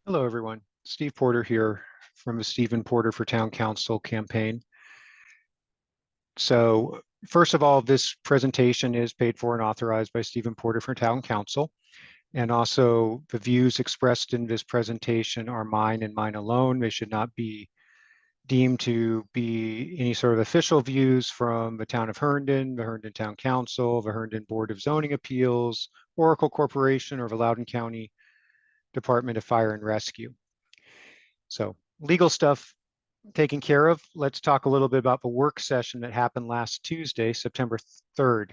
Hello, everyone. Steve Porter here from the Stephen Porter for Town Council campaign. So first of all, this presentation is paid for and authorized by Stephen Porter for Town Council. And also the views expressed in this presentation are mine and mine alone. They should not be deemed to be any sort of official views from the town of Herndon, the Herndon Town Council, the Herndon Board of Zoning Appeals, Oracle Corporation, or the Loudoun County Department of Fire and Rescue. So legal stuff taken care of. Let's talk a little bit about the work session that happened last Tuesday, September 3rd.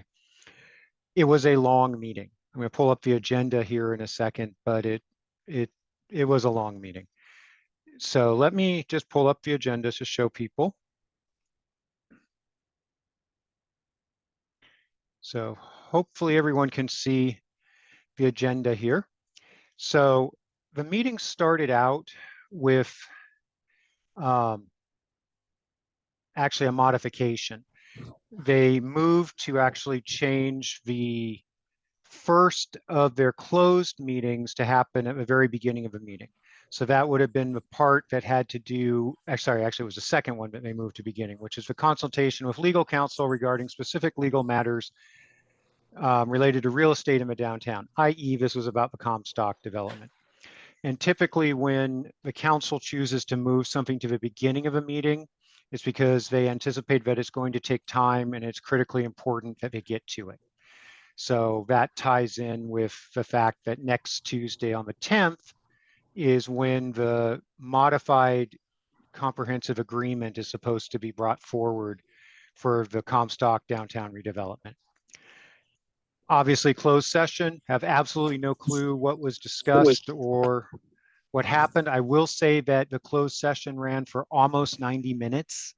It was a long meeting. I'm going to pull up the agenda here in a second, but it was a long meeting. So let me just pull up the agenda to show people. So hopefully everyone can see the agenda here. So the meeting started out with actually a modification. They moved to actually change the first of their closed meetings to happen at the very beginning of the meeting. So that would have been the part that had to do, actually it was the second one that they moved to beginning, which is the consultation with legal counsel regarding specific legal matters related to real estate in the downtown, i.e. this was about the Comstock development. And typically when the council chooses to move something to the beginning of a meeting, it's because they anticipate that it's going to take time and it's critically important that they get to it. So that ties in with the fact that next Tuesday on the 10th is when the modified comprehensive agreement is supposed to be brought forward for the Comstock downtown redevelopment. Obviously, closed session, have absolutely no clue what was discussed or what happened. I will say that the closed session ran for almost 90 minutes.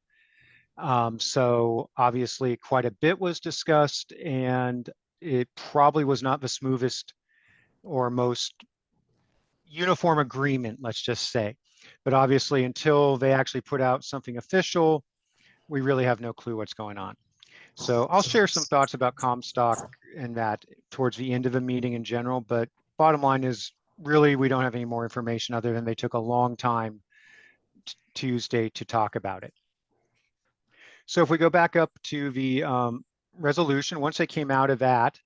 So obviously quite a bit was discussed, and it probably was not the smoothest or most uniform agreement, let's just say. But obviously until they actually put out something official, we really have no clue what's going on. So I'll share some thoughts about Comstock and that towards the end of the meeting in general, but bottom line is really we don't have any more information other than they took a long time Tuesday to talk about it. So if we go back up to the resolution, once they came out of that,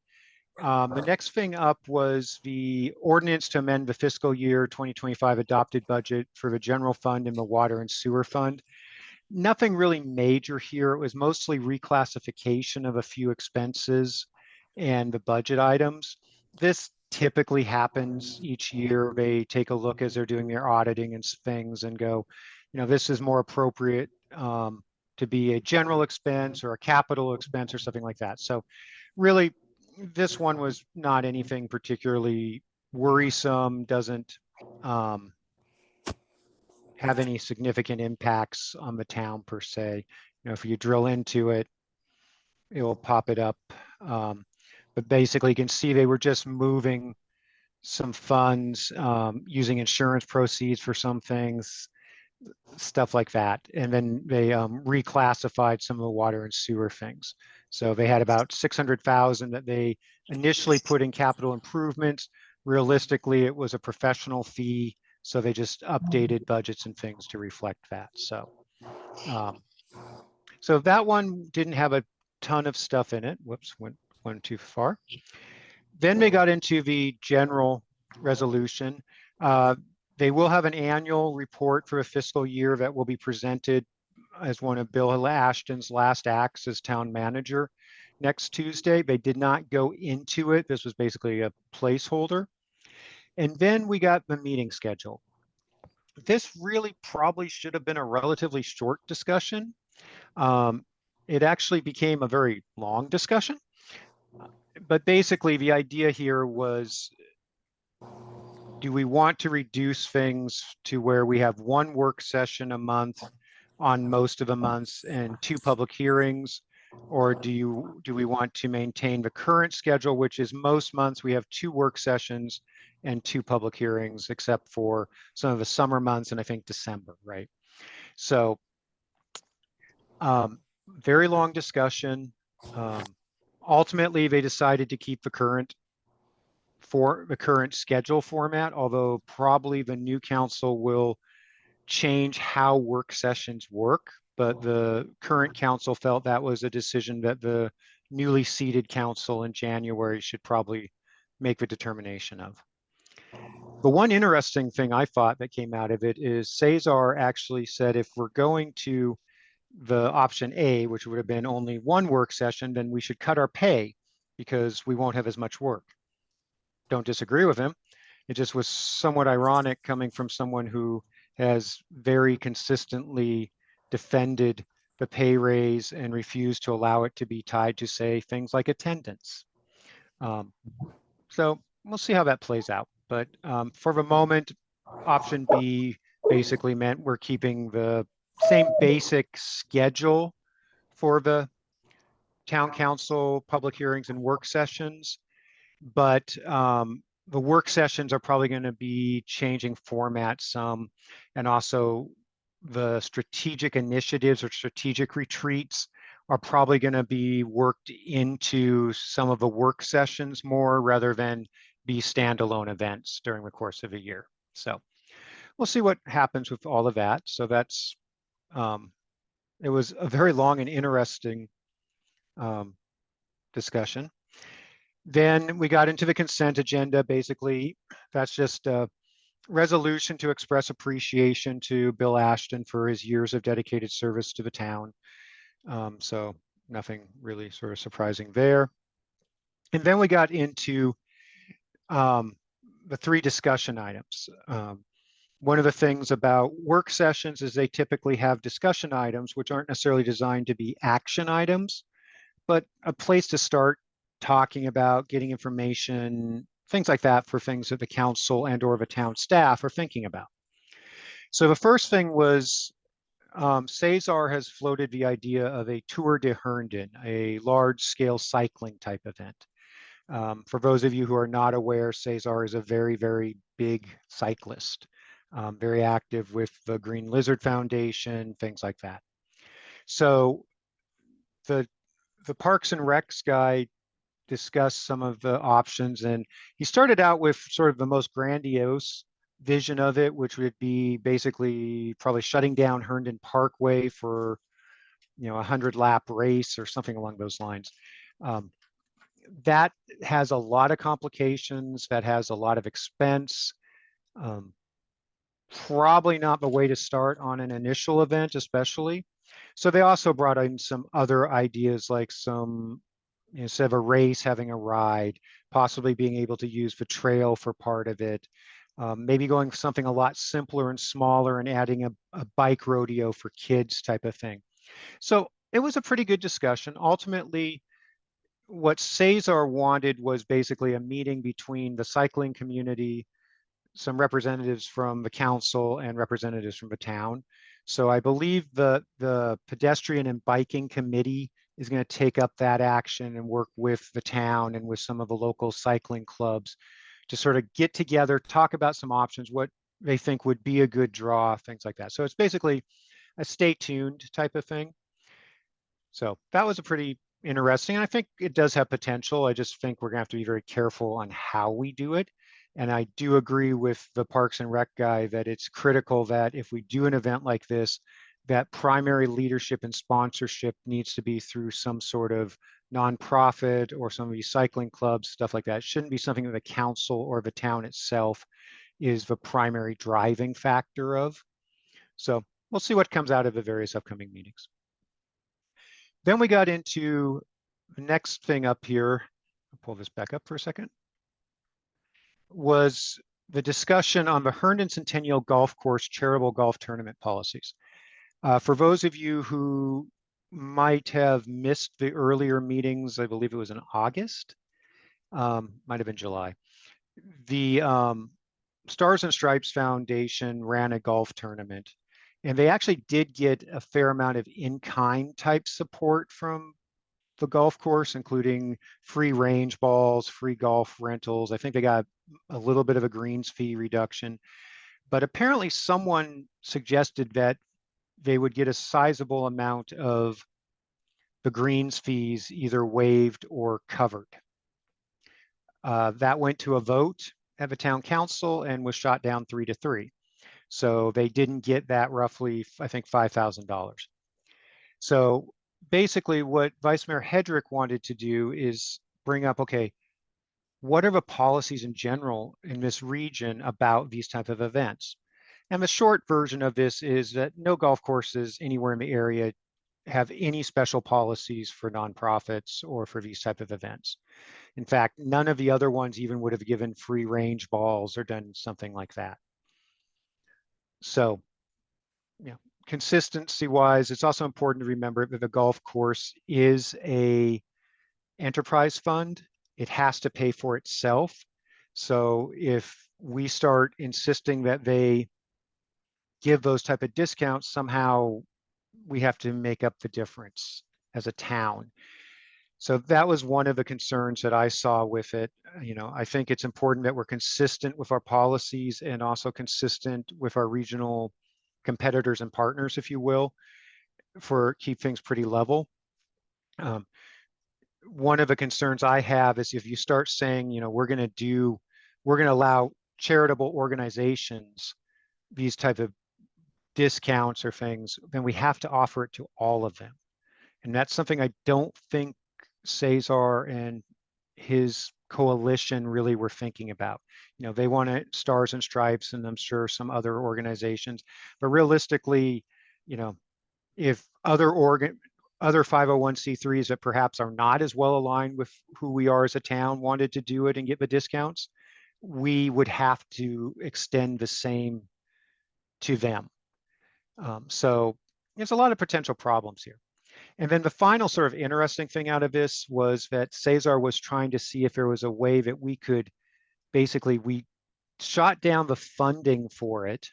the next thing up was the ordinance to amend the fiscal year 2025 adopted budget for the general fund and the water and sewer fund. Nothing really major here. It was mostly reclassification of a few expenses and the budget items. This typically happens each year. They take a look as they're doing their auditing and things and go, this is more appropriate to be a general expense or a capital expense or something like that. So really, this one was not anything particularly worrisome, doesn't have any significant impacts on the town per se. If you drill into it, it will pop it up. But basically you can see they were just moving some funds, using insurance proceeds for some things, stuff like that. And then they reclassified some of the water and sewer things. So they had about 600,000 that they initially put in capital improvements. Realistically, it was a professional fee. So they just updated budgets and things to reflect that. So, so that one didn't have a ton of stuff in it. Whoops, went too far. Then they got into the general resolution. They will have an annual report for a fiscal year that will be presented as one of Bill Ashton's last acts as town manager next Tuesday. They did not go into it. This was basically a placeholder. And then we got the meeting schedule. This really probably should have been a relatively short discussion. It actually became a very long discussion. But basically the idea here was, do we want to reduce things to where we have one work session a month on most of the months and 2 public hearings? Or do we want to maintain the current schedule, which is most months we have 2 work sessions and 2 public hearings, except for some of the summer months and I think December, right? So very long discussion. Ultimately, they decided to keep the current for the current schedule format, although probably the new council will change how work sessions work. But the current council felt that was a decision that the newly seated council in January should probably make the determination of. The one interesting thing I thought that came out of it is Cesar actually said if we're going to the option A, which would have been only one work session, then we should cut our pay because we won't have as much work. Don't disagree with him. It just was somewhat ironic coming from someone who has very consistently defended the pay raise and refused to allow it to be tied to, say, things like attendance. So we'll see how that plays out. But for the moment, option B basically meant we're keeping the same basic schedule for the town council public hearings and work sessions, but the work sessions are probably going to be changing format some, and also the strategic initiatives or strategic retreats are probably going to be worked into some of the work sessions more rather than be standalone events during the course of a year. So we'll see what happens with all of that. So that's, it was a very long and interesting discussion. Then we got into the consent agenda. Basically, that's just a resolution to express appreciation to Bill Ashton for his years of dedicated service to the town. So nothing really sort of surprising there. And then we got into the three discussion items. One of the things about work sessions is they typically have discussion items, which aren't necessarily designed to be action items, but a place to start talking about, getting information, things like that for things that the council and or the town staff are thinking about. So the first thing was Cesar has floated the idea of a Tour de Herndon, a large scale cycling type event. For those of you who are not aware, Cesar is a very, very big cyclist, very active with the Green Lizard Foundation, things like that. So the Parks and Recs guy discussed some of the options, and he started out with sort of the most grandiose vision of it, which would be basically probably shutting down Herndon Parkway for, you know, a 100-lap race or something along those lines. That has a lot of complications, that has a lot of expense. Probably not the way to start on an initial event, especially. So they also brought in some other ideas, like some, instead of a race, having a ride, possibly being able to use the trail for part of it, maybe going for something a lot simpler and smaller and adding a bike rodeo for kids type of thing. So it was a pretty good discussion. Ultimately, what Cesar wanted was basically a meeting between the cycling community, some representatives from the council, and representatives from the town. So I believe the pedestrian and biking committee is going to take up that action and work with the town and with some of the local cycling clubs to sort of get together, talk about some options, what they think would be a good draw, things like that. So it's basically a stay tuned type of thing. So that was a pretty interesting, and I think it does have potential. I just think we're gonna have to be very careful on how we do it. And I do agree with the Parks and Rec guy that it's critical that if we do an event like this, that primary leadership and sponsorship needs to be through some sort of nonprofit or some of these cycling clubs, stuff like that. It shouldn't be something that the council or the town itself is the primary driving factor of. So we'll see what comes out of the various upcoming meetings. Then we got into the next thing up here. I'll pull this back up for a second. Was the discussion on the Herndon Centennial Golf Course charitable golf tournament policies. For those of you who might have missed the earlier meetings, I believe it was in August, might have been July. The Stars and Stripes Foundation ran a golf tournament, and they actually did get a fair amount of in-kind type support from the golf course, including free range balls, free golf rentals. I think they got a little bit of a greens fee reduction, but apparently someone suggested that they would get a sizable amount of the greens fees either waived or covered. That went to a vote at the town council and was shot down 3-3. So they didn't get that roughly, I think, $5,000. So basically what Vice Mayor Hedrick wanted to do is bring up, okay, what are the policies in general in this region about these type of events? And the short version of this is that no golf courses anywhere in the area have any special policies for nonprofits or for these type of events. In fact, none of the other ones even would have given free range balls or done something like that. So, you know, consistency wise, it's also important to remember that the golf course is a enterprise fund. It has to pay for itself. So if we start insisting that they give those type of discounts, somehow we have to make up the difference as a town. So that was one of the concerns that I saw with it. You know, I think it's important that we're consistent with our policies and also consistent with our regional competitors and partners, if you will, for keep things pretty level. One of the concerns I have is if you start saying, you know, we're going to allow charitable organizations these type of discounts or things, then we have to offer it to all of them. And that's something I don't think Cesar and his coalition really were thinking about. You know, they want Stars and Stripes and I'm sure some other organizations, but realistically, you know, if other 501c3s that perhaps are not as well aligned with who we are as a town wanted to do it and get the discounts, we would have to extend the same to them. So there's a lot of potential problems here. And then the final sort of interesting thing out of this was that Cesar was trying to see if there was a way that we could we shot down the funding for it.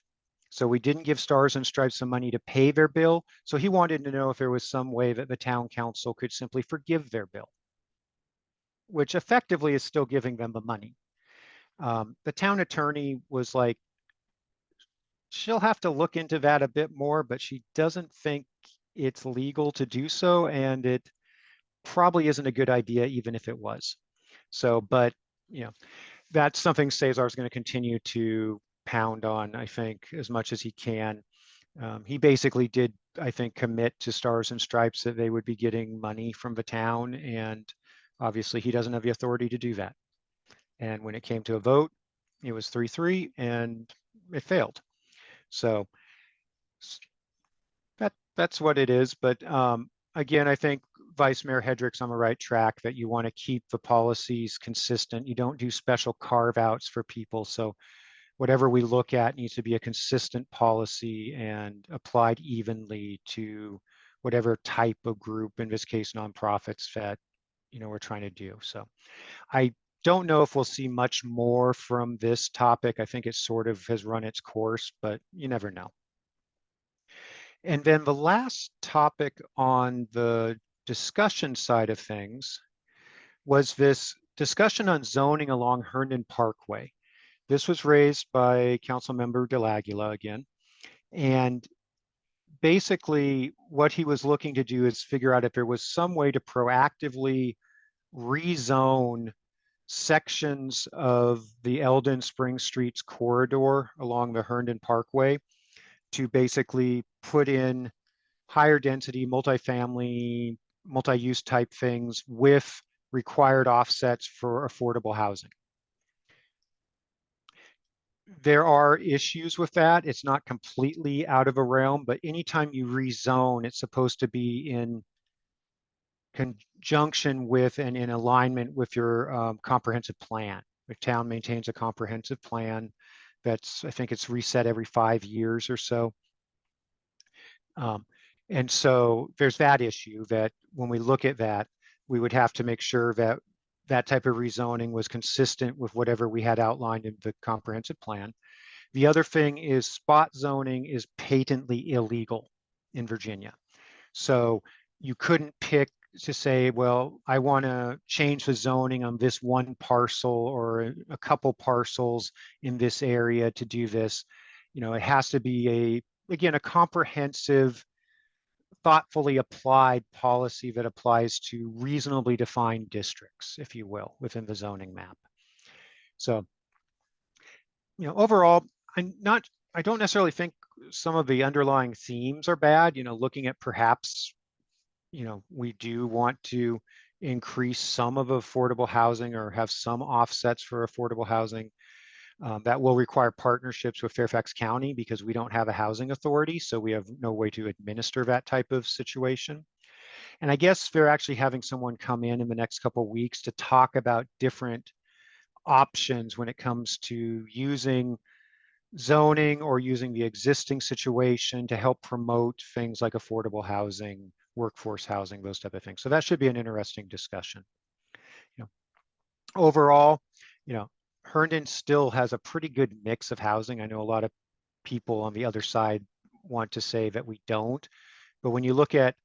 So we didn't give Stars and Stripes some money to pay their bill. So he wanted to know if there was some way that the town council could simply forgive their bill, which effectively is still giving them the money. The town attorney was like, she'll have to look into that a bit more, but she doesn't think it's legal to do so. And it probably isn't a good idea, even if it was. So, but, you know, that's something Cesar is going to continue to pound on, I think, as much as he can. He basically did, I think, commit to Stars and Stripes that they would be getting money from the town. And obviously he doesn't have the authority to do that. And when it came to a vote, it was 3-3 and it failed. So that's what it is. But again, I think Vice Mayor Hedrick's on the right track that you want to keep the policies consistent. You don't do special carve outs for people. So whatever we look at needs to be a consistent policy and applied evenly to whatever type of group, in this case, nonprofits that, you know, we're trying to do. So I don't know if we'll see much more from this topic. I think it sort of has run its course, but you never know. And then the last topic on the discussion side of things was this discussion on zoning along Herndon Parkway. This was raised by Councilmember DeLaguila again. And basically what he was looking to do is figure out if there was some way to proactively rezone sections of the Eldon Spring Streets corridor along the Herndon Parkway to basically put in higher density, multifamily, multi-use type things with required offsets for affordable housing. There are issues with that. It's not completely out of a realm, but anytime you rezone, it's supposed to be in conjunction with and in alignment with your comprehensive plan. The town maintains a comprehensive plan that's, I think it's reset every 5 years or so. And so there's that issue that when we look at that, we would have to make sure that that type of rezoning was consistent with whatever we had outlined in the comprehensive plan. The other thing is spot zoning is patently illegal in Virginia. So you couldn't pick to say, well, I want to change the zoning on this one parcel or a couple parcels in this area to do this. You know, it has to be again, a comprehensive, thoughtfully applied policy that applies to reasonably defined districts, if you will, within the zoning map. So, overall, I don't necessarily think some of the underlying themes are bad. Looking at perhaps, we do want to increase some of affordable housing or have some offsets for affordable housing. That will require partnerships with Fairfax County because we don't have a housing authority, so we have no way to administer that type of situation. And I guess they're actually having someone come in the next couple of weeks to talk about different options when it comes to using zoning or using the existing situation to help promote things like affordable housing, workforce housing, those type of things. So that should be an interesting discussion. You know, overall, you know, Herndon still has a pretty good mix of housing. I know a lot of people on the other side want to say that we don't, but when you look at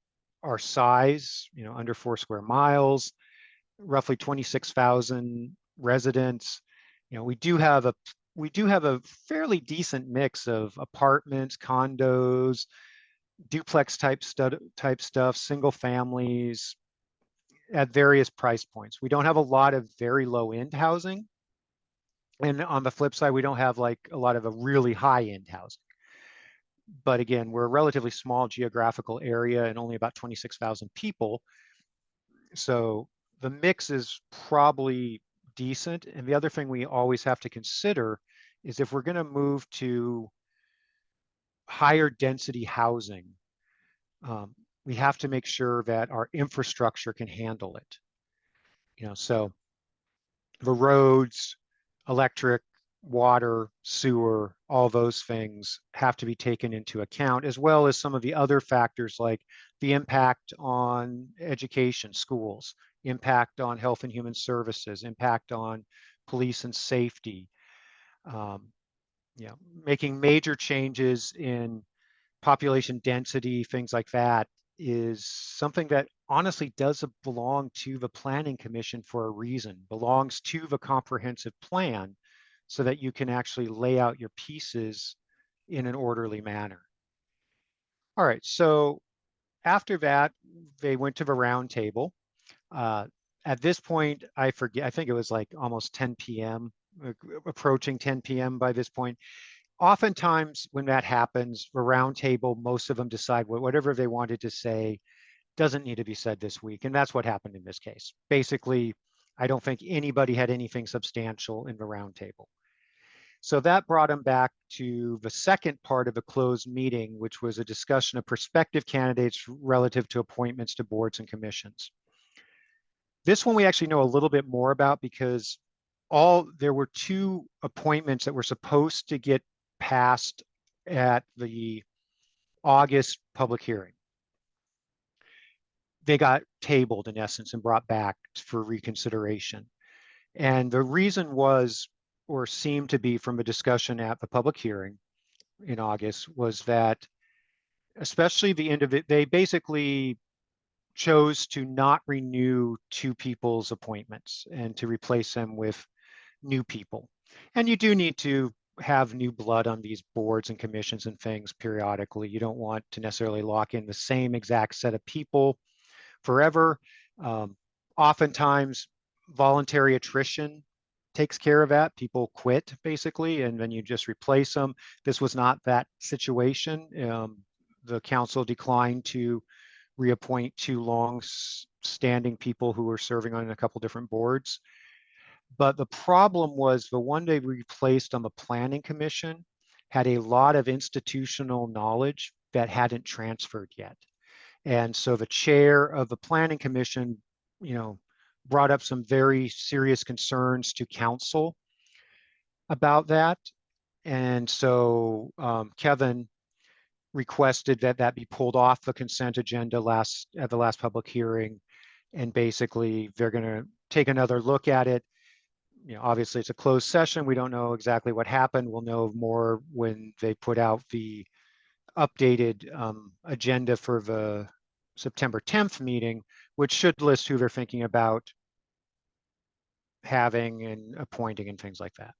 our size, under 4 square miles, roughly 26,000 residents, we do have a fairly decent mix of apartments, condos, duplex type stuff, single families at various price points. We don't have a lot of very low end housing. And on the flip side, we don't have like a lot of a really high end housing. But again, we're a relatively small geographical area and only about 26,000 people. So the mix is probably decent. And the other thing we always have to consider is if we're going to move to higher density housing, we have to make sure that our infrastructure can handle it. So the roads, electric, water, sewer, all those things have to be taken into account, as well as some of the other factors like the impact on education, schools, impact on health and human services, impact on police and safety. Um, Making major changes in population density, things like that, is something that honestly does belong to the Planning Commission for a reason, belongs to the comprehensive plan so that you can actually lay out your pieces in an orderly manner. All right, so after that, they went to the round table. At this point, I forget, I think it was like almost 10 p.m., approaching 10 p.m. by this point. Oftentimes when that happens, the round table, most of them decide whatever they wanted to say doesn't need to be said this week. And that's what happened in this case. Basically, I don't think anybody had anything substantial in the round table. So that brought them back to the second part of the closed meeting, which was a discussion of prospective candidates relative to appointments to boards and commissions. This one we actually know a little bit more about because there were 2 appointments that were supposed to get passed at the August public hearing. They got tabled in essence and brought back for reconsideration. And the reason was, or seemed to be from a discussion at the public hearing in August, was that especially the end of it, they basically chose to not renew 2 people's appointments and to replace them with new people. And you do need to have new blood on these boards and commissions and things periodically. You don't want to necessarily lock in the same exact set of people forever. Oftentimes, voluntary attrition takes care of that. People quit basically, and then you just replace them. This was not that situation. The council declined to reappoint 2 long-standing people who were serving on a couple different boards. But the problem was the one they replaced on the Planning Commission had a lot of institutional knowledge that hadn't transferred yet. And so the chair of the Planning Commission, brought up some very serious concerns to council about that. And so Kevin requested that that be pulled off the consent agenda at the last public hearing. And basically they're going to take another look at it. Obviously it's a closed session. We don't know exactly what happened. We'll know more when they put out the updated agenda for the September 10th meeting, which should list who they're thinking about having and appointing and things like that.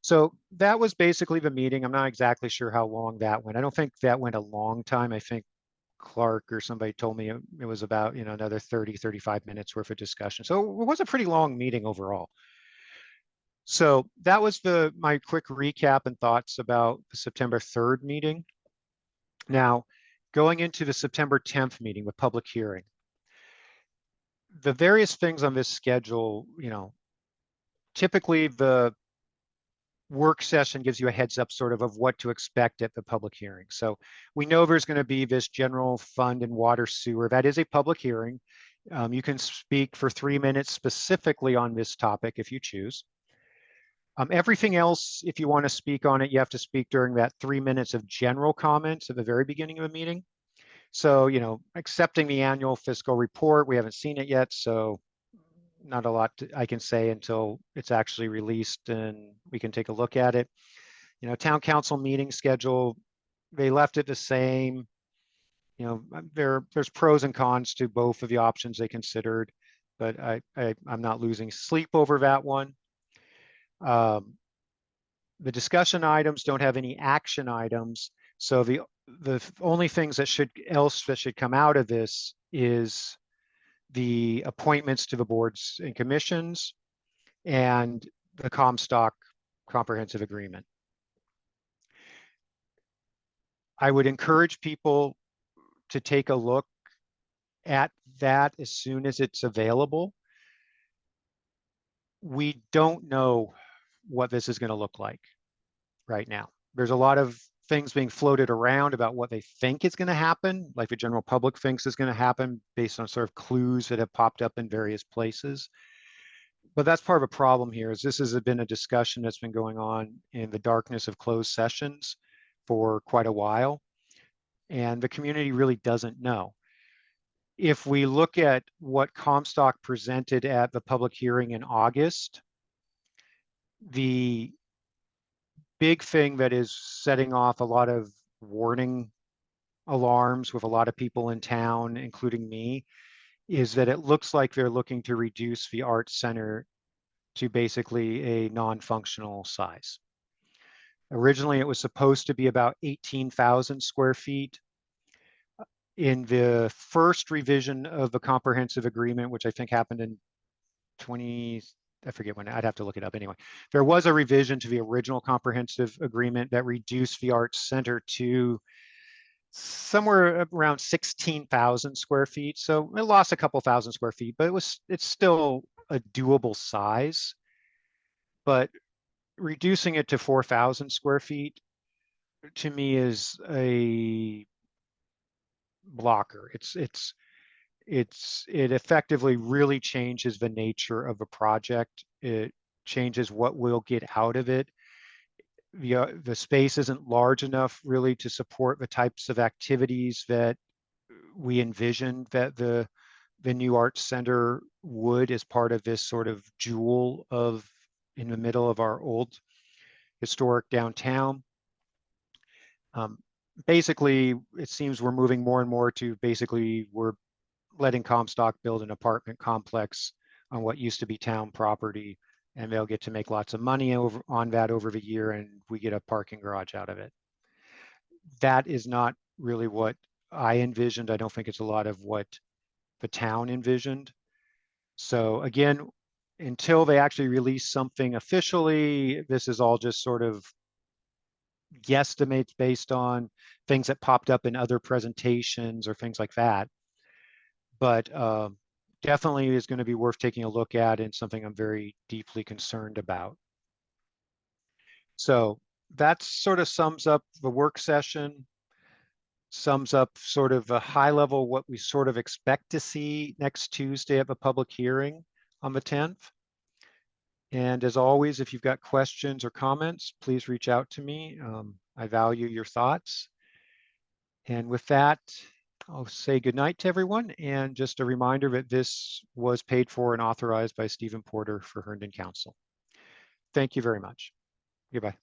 So that was basically the meeting. I'm not exactly sure how long that went. I don't think that went a long time. I think Clark or somebody told me it was about, another 30, 35 minutes worth of discussion. So it was a pretty long meeting overall. So that was my quick recap and thoughts about the September 3rd meeting. Now, going into the September 10th meeting with public hearing, the various things on this schedule, typically the work session gives you a heads up sort of what to expect at the public hearing. So we know there's going to be this general fund and water sewer. That is a public hearing. You can speak for 3 minutes specifically on this topic if you choose. Everything else, if you want to speak on it, you have to speak during that 3 minutes of general comments at the very beginning of a meeting. So, accepting the annual fiscal report, we haven't seen it yet, so not a lot I can say until it's actually released and we can take a look at it. Town council meeting schedule, they left it the same. There's pros and cons to both of the options they considered, but I'm not losing sleep over that one. The discussion items don't have any action items, so the only things that should come out of this is the appointments to the boards and commissions and the Comstock comprehensive agreement. I would encourage people to take a look at that as soon as it's available. We don't know what this is going to look like right now. There's a lot of things being floated around about what they think is going to happen, like the general public thinks is going to happen based on sort of clues that have popped up in various places. But that's part of a problem here, is this has been a discussion that's been going on in the darkness of closed sessions for quite a while, and the community really doesn't know. If we look at what Comstock presented at the public hearing in August, the big thing that is setting off a lot of warning alarms with a lot of people in town, including me, is that it looks like they're looking to reduce the Arts Center to basically a non-functional size. Originally, it was supposed to be about 18,000 square feet. In the first revision of the comprehensive agreement, which I think happened in I forget when, I'd have to look it up anyway. There was a revision to the original comprehensive agreement that reduced the Arts Center to somewhere around 16,000 square feet. So it lost a couple thousand square feet, but it's still a doable size. But reducing it to 4,000 square feet to me is a blocker. It effectively really changes the nature of a project. It changes what we'll get out of it. The space isn't large enough really to support the types of activities that we envisioned that the new arts center would as part of this sort of jewel in the middle of our old historic downtown. Basically, it seems we're moving more and more to we're letting Comstock build an apartment complex on what used to be town property, and they'll get to make lots of money on that over the year, and we get a parking garage out of it. That is not really what I envisioned. I don't think it's a lot of what the town envisioned. So again, until they actually release something officially, this is all just sort of guesstimates based on things that popped up in other presentations or things like that. But definitely is going to be worth taking a look at and something I'm very deeply concerned about. So that sort of sums up the work session, sums up sort of a high level what we sort of expect to see next Tuesday at the public hearing on the 10th. And as always, if you've got questions or comments, please reach out to me. I value your thoughts. And with that, I'll say goodnight to everyone. And just a reminder that this was paid for and authorized by Stephen Porter for Herndon Council. Thank you very much. Goodbye.